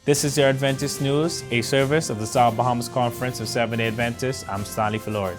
This is your Adventist News, a service of the South Bahamas Conference of Seventh-day Adventists. I'm Stanley Fillard.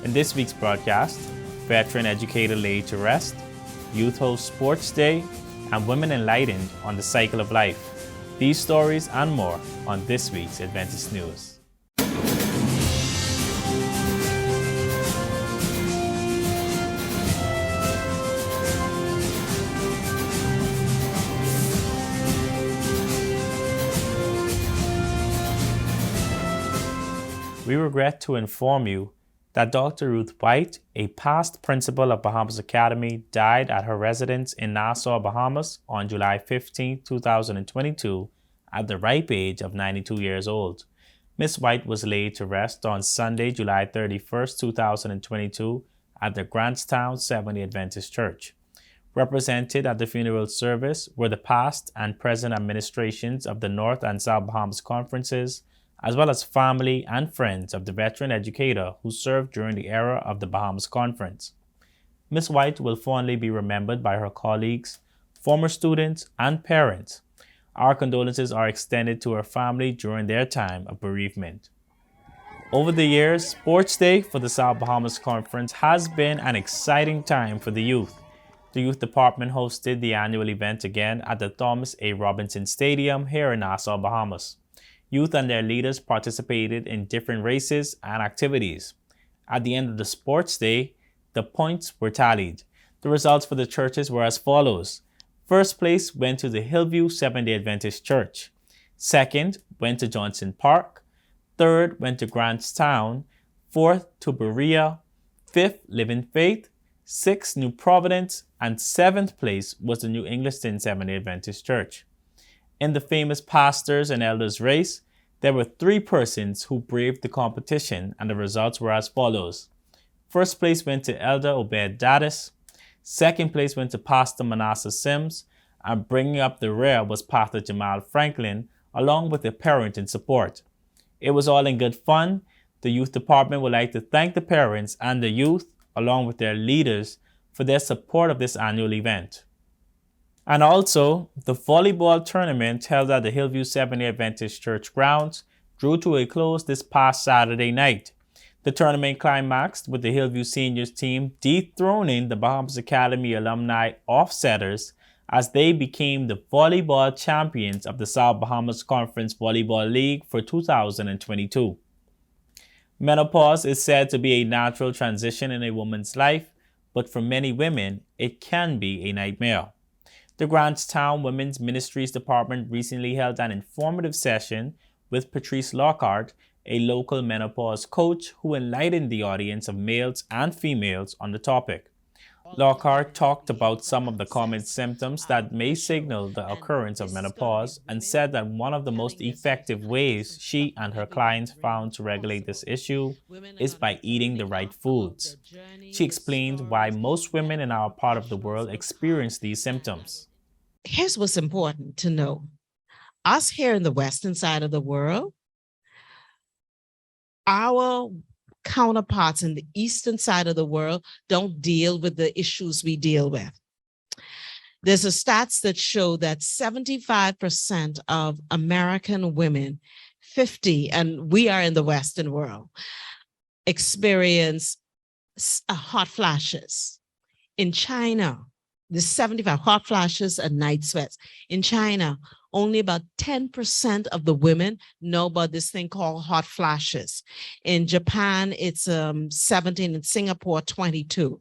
In this week's broadcast, veteran educator laid to rest, youth host sports day, and women enlightened on the cycle of life. These stories and more on this week's Adventist News. We regret to inform you that Dr. Ruth White, a past principal of Bahamas Academy, died at her residence in Nassau, Bahamas on July 15, 2022, at the ripe age of 92 years old. Miss White was laid to rest on Sunday, July 31, 2022, at the Grantstown Seventh-day Adventist Church. Represented at the funeral service were the past and present administrations of the North and South Bahamas Conferences, as well as family and friends of the veteran educator who served during the era of the Bahamas Conference. Ms. White will fondly be remembered by her colleagues, former students, and parents. Our condolences are extended to her family during their time of bereavement. Over the years, Sports Day for the South Bahamas Conference has been an exciting time for the youth. The Youth Department hosted the annual event again at the Thomas A. Robinson Stadium here in Nassau, Bahamas. Youth and their leaders participated in different races and activities. At the end of the sports day, the points were tallied. The results for the churches were as follows. First place went to the Hillview Seventh-day Adventist Church. Second went to Johnson Park. Third went to Grantstown. Fourth to Berea. Fifth, Living Faith. Sixth, New Providence. And seventh place was the New Engliston Seventh-day Adventist Church. In the famous pastors and elders race, there were 3 persons who braved the competition, and the results were as follows. First place went to Elder Obed Daddis. Second place went to Pastor Manasseh Sims, and bringing up the rear was Pastor Jamal Franklin, along with a parent in support. It was all in good fun. The youth department would like to thank the parents and the youth, along with their leaders, for their support of this annual event. And also, the volleyball tournament held at the Hillview Seventh-day Adventist Church grounds drew to a close this past Saturday night. The tournament climaxed with the Hillview seniors team dethroning the Bahamas Academy alumni Offsetters as they became the volleyball champions of the South Bahamas Conference Volleyball League for 2022. Menopause is said to be a natural transition in a woman's life, but for many women, it can be a nightmare. The Grantstown Women's Ministries Department recently held an informative session with Patrice Lockhart, a local menopause coach who enlightened the audience of males and females on the topic. Lockhart talked about some of the common symptoms that may signal the occurrence of menopause and said that one of the most effective ways she and her clients found to regulate this issue is by eating the right foods. She explained why most women in our part of the world experience these symptoms. Here's what's important to know. Us here in the western side of the world, our counterparts in the eastern side of the world don't deal with the issues we deal with. There's a stats that show that 75% of American women, 50, and we are in the Western world, experience hot flashes. In China, the 75 hot flashes and night sweats. In China, only about 10% of the women know about this thing called hot flashes. In Japan, it's 17, in Singapore, 22.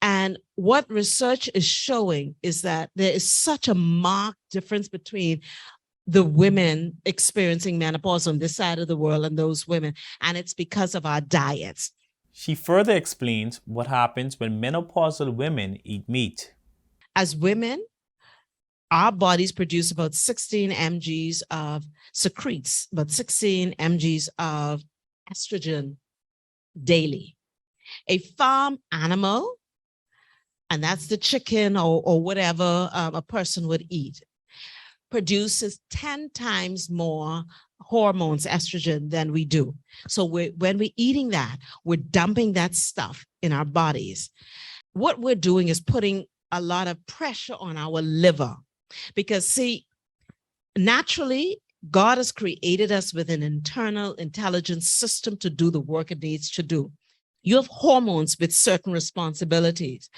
And what research is showing is that there is such a marked difference between the women experiencing menopause on this side of the world and those women, and it's because of our diets. She further explains what happens when menopausal women eat meat. As women, our bodies produce about 16 mgs of secretes, about 16 mgs of estrogen daily. A farm animal, and that's the chicken or whatever a person would eat, produces 10 times more hormones, estrogen, than we do. So when we're eating that, we're dumping that stuff in our bodies. What we're doing is putting a lot of pressure on our liver because, see, Naturally, God has created us with an internal intelligence system to do the work it needs to do. You have hormones with certain responsibilities.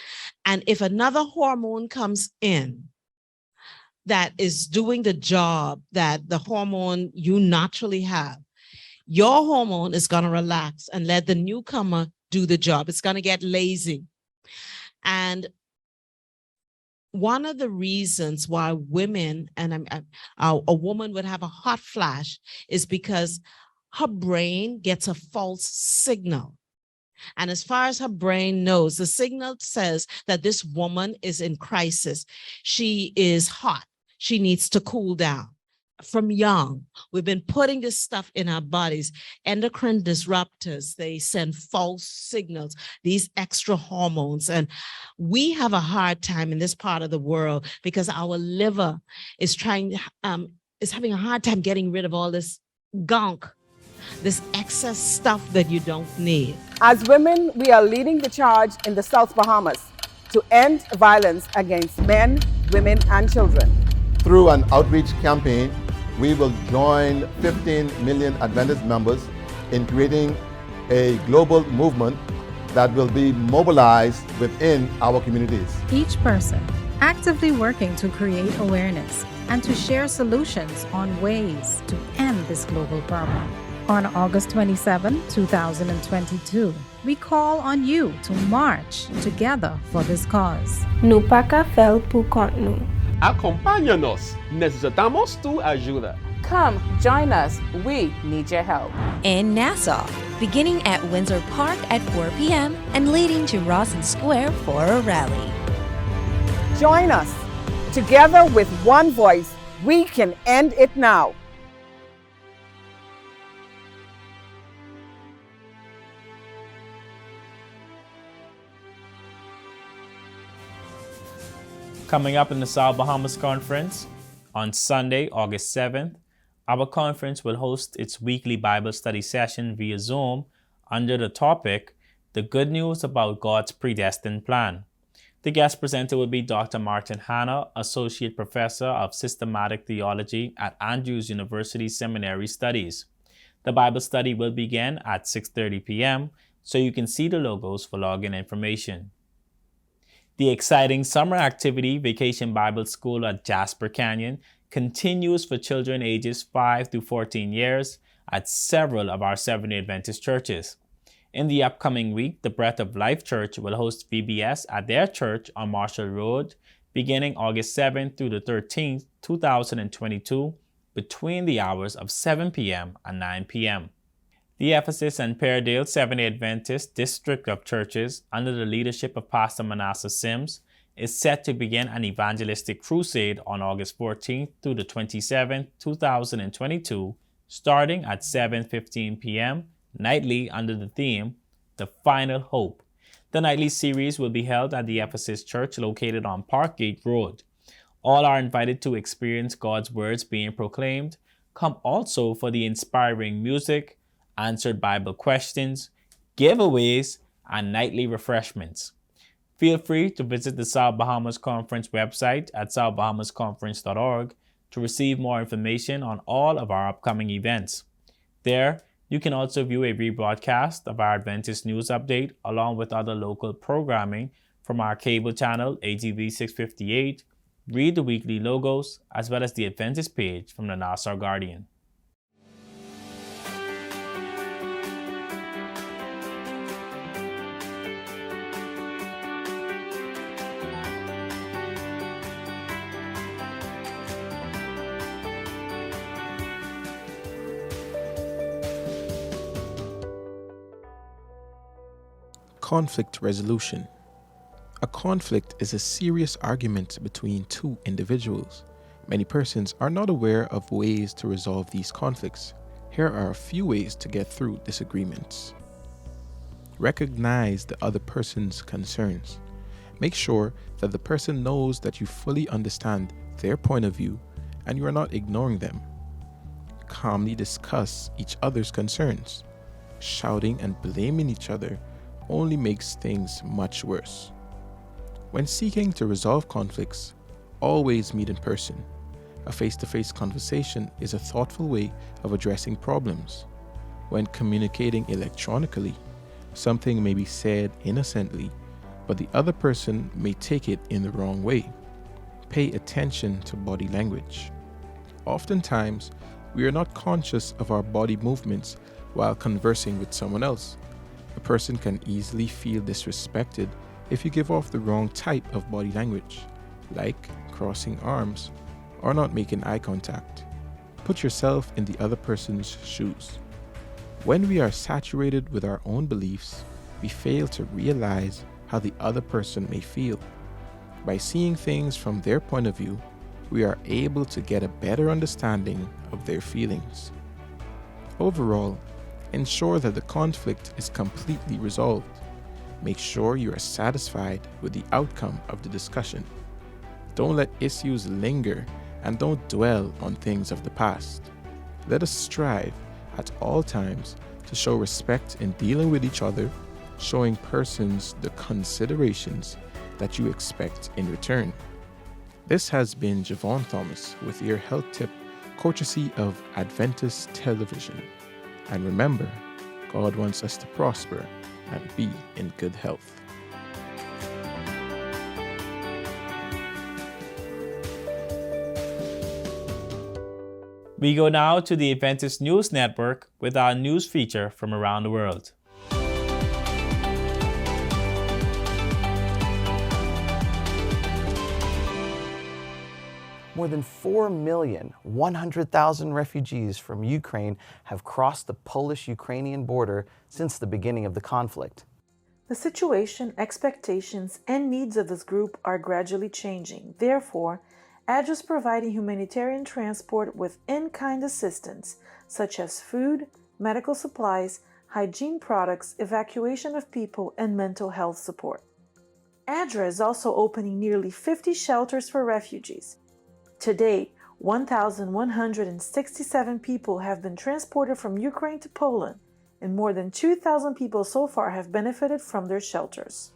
And if another hormone comes in that is doing the job that the hormone you naturally have, your hormone is going to relax and let the newcomer do the job. It's going to get lazy. And one of the reasons why women a woman would have a hot flash is because her brain gets a false signal. And as far as her brain knows, the signal says that this woman is in crisis. She is hot. She needs to cool down. From young, we've been putting this stuff in our bodies. Endocrine disruptors, they send false signals, these extra hormones. And we have a hard time in this part of the world because our liver is having a hard time getting rid of all this gunk, this excess stuff that you don't need. As women, we are leading the charge in the South Bahamas to end violence against men, women, and children. Through an outreach campaign, we will join 15 million Adventist members in creating a global movement that will be mobilized within our communities. Each person actively working to create awareness and to share solutions on ways to end this global problem. On August 27, 2022, we call on you to march together for this cause. Nupaka fel pu kontnu. Acompáñanos, necesitamos tu ayuda. Come, join us. We need your help. In Nassau, beginning at Windsor Park at 4 p.m. and leading to Rawson Square for a rally. Join us. Together with one voice, we can end it now. Coming up in the South Bahamas Conference, on Sunday, August 7th, our conference will host its weekly Bible study session via Zoom under the topic, The Good News About God's Predestined Plan. The guest presenter will be Dr. Martin Hanna, Associate Professor of Systematic Theology at Andrews University Seminary Studies. The Bible study will begin at 6:30 p.m., so you can see the logos for login information. The exciting summer activity Vacation Bible School at Jasper Canyon continues for children ages 5 to 14 years at several of our Seventh-day Adventist churches. In the upcoming week, the Breath of Life Church will host VBS at their church on Marshall Road beginning August 7th through the 13th, 2022, between the hours of 7 p.m. and 9 p.m. The Ephesus and Peardale Seventh-day Adventist District of Churches, under the leadership of Pastor Manasseh Sims, is set to begin an evangelistic crusade on August 14th through the 27th, 2022, starting at 7:15 p.m. nightly under the theme, The Final Hope. The nightly series will be held at the Ephesus Church located on Parkgate Road. All are invited to experience God's words being proclaimed. Come also for the inspiring music, answered Bible questions, giveaways, and nightly refreshments. Feel free to visit the South Bahamas Conference website at southbahamasconference.org to receive more information on all of our upcoming events. There, you can also view a rebroadcast of our Adventist News Update along with other local programming from our cable channel ATV 658, read the weekly logos, as well as the Adventist page from the Nassau Guardian. Conflict resolution. A conflict is a serious argument between two individuals. Many persons are not aware of ways to resolve these conflicts. Here are a few ways to get through disagreements. Recognize the other person's concerns. Make sure that the person knows that you fully understand their point of view and you are not ignoring them. Calmly discuss each other's concerns. Shouting and blaming each other only makes things much worse. When seeking to resolve conflicts, always meet in person. A face-to-face conversation is a thoughtful way of addressing problems. When communicating electronically, something may be said innocently, but the other person may take it in the wrong way. Pay attention to body language. Oftentimes, we are not conscious of our body movements while conversing with someone else. A person can easily feel disrespected if you give off the wrong type of body language, like crossing arms or not making eye contact. Put yourself in the other person's shoes. When we are saturated with our own beliefs, we fail to realize how the other person may feel. By seeing things from their point of view, we are able to get a better understanding of their feelings. Overall, ensure that the conflict is completely resolved. Make sure you are satisfied with the outcome of the discussion. Don't let issues linger and don't dwell on things of the past. Let us strive at all times to show respect in dealing with each other, showing persons the considerations that you expect in return. This has been Javon Thomas with your health tip, courtesy of Adventist Television. And remember, God wants us to prosper and be in good health. We go now to the Adventist News Network with our news feature from around the world. More than 4,100,000 refugees from Ukraine have crossed the Polish-Ukrainian border since the beginning of the conflict. The situation, expectations, and needs of this group are gradually changing. Therefore, ADRA is providing humanitarian transport with in-kind assistance, such as food, medical supplies, hygiene products, evacuation of people, and mental health support. ADRA is also opening nearly 50 shelters for refugees. To date, 1,167 people have been transported from Ukraine to Poland, and more than 2,000 people so far have benefited from their shelters.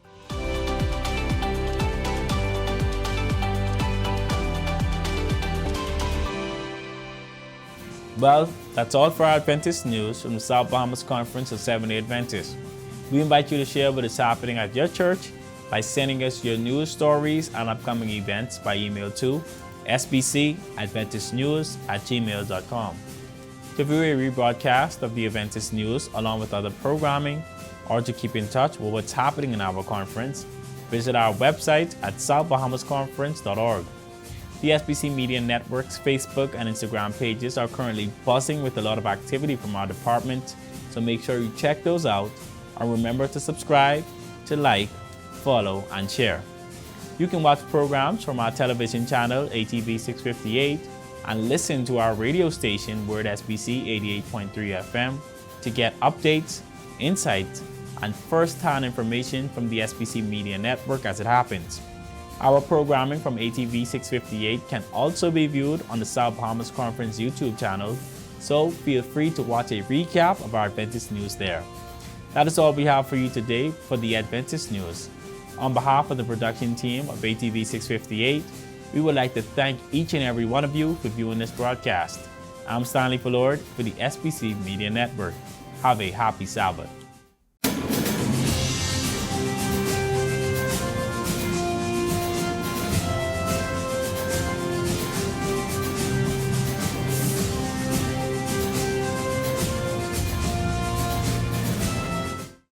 Well, that's all for our Adventist news from the South Bahamas Conference of Seventh-day Adventists. We invite you to share what is happening at your church by sending us your news stories and upcoming events by email to sbcadventistnews@gmail.com. To view a rebroadcast of the Adventist news along with other programming, or to keep in touch with what's happening in our conference, visit our website at southbahamasconference.org. The SBC Media Network's Facebook and Instagram pages are currently buzzing with a lot of activity from our department, so make sure you check those out and remember to subscribe, to like, follow, and share. You can watch programs from our television channel, ATV 658, and listen to our radio station, Word SBC 88.3 FM, to get updates, insights, and first-hand information from the SBC Media Network as it happens. Our programming from ATV 658 can also be viewed on the South Bahamas Conference YouTube channel, so feel free to watch a recap of our Adventist news there. That is all we have for you today for the Adventist news. On behalf of the production team of ATV 658, we would like to thank each and every one of you for viewing this broadcast. I'm Stanley Fullord for the SBC Media Network. Have a happy Sabbath.